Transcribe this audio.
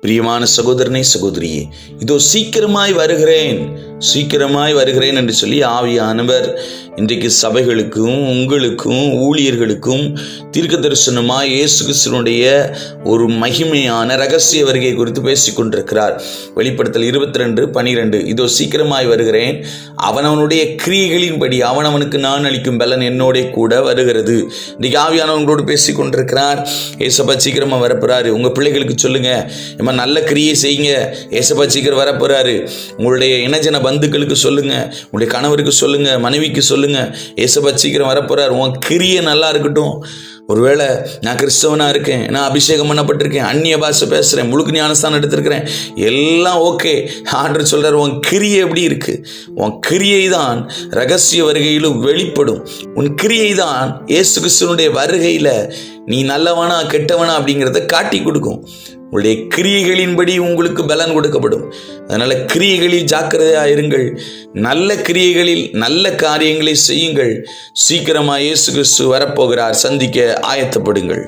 பிரியமான சகோதரனே, சகோதரியே, இதோ சீக்கிரமாய் வருகிறேன் என்று சொல்லி ஆவியானவர் இன்றைக்கு சபைகளுக்கும் உங்களுக்கும் ஊழியர்களுக்கும் தீர்க்க தரிசனமாய் இயேசு கிறிஸ்துவினுடைய ஒரு மகிமையான ரகசிய வருகை குறித்து பேசிக் கொண்டிருக்கிறார். வெளிப்படுத்தல் 22:12, இதோ சீக்கிரமாய் வருகிறேன், அவனவனுடைய கிரியைகளின்படி அவனவனுக்கு நான் அளிக்கும் பலன் என்னோட கூட வருகிறது. இன்றைக்கு ஆவியானவங்களோடு பேசிக் கொண்டிருக்கிறார். ஏசப்பா சீக்கிரமா வரப்போறாரு. உங்க பிள்ளைகளுக்கு சொல்லுங்க, நல்ல கிரியை செய்யுங்க, ஏசப்பா சீக்கிரம் வரப்போறாரு. உங்களுடைய இனஜன பந்துக்களுக்கு சொல்லுங்க, உங்களுடைய கணவருக்கு சொல்லுங்க, மனைவிக்கு சொல்லுங்க, ஏசப்பா சீக்கிரம் வரப்போறாரு. உன் கிரியை நல்லா இருக்கட்டும். ஒருவேளை நான் கிறிஸ்தவனா இருக்கேன், நான் அபிஷேகம் பண்ணப்பட்டிருக்கேன், அந்நிய பாஷை பேசுறேன், முழுக்க ஞானஸ்தானம் எடுத்திருக்கிறேன், எல்லாம் ஓகே. ஆண்டவர் சொல்றாரு, உன் கிரியை எப்படி இருக்கு? உன் கிரியை தான் ரகசிய வருகையிலும் வெளிப்படும். உன் கிரியை தான் இயேசு கிறிஸ்துவினுடைய வருகையில நீ நல்லவனா கெட்டவனா அப்படிங்கிறத காட்டி கொடுக்கும். உங்களுடைய கிரியைகளின்படி உங்களுக்கு பலன் கொடுக்கப்படும். அதனால கிரியைகளில் ஜாக்கிரதையா இருங்கள். நல்ல கிரியைகளில் நல்ல காரியங்களை செய்யுங்கள். சீக்கிரமா இயேசு கிறிஸ்து வரப்போகிறார். சந்திக்க ஆயத்தப்படுங்கள்.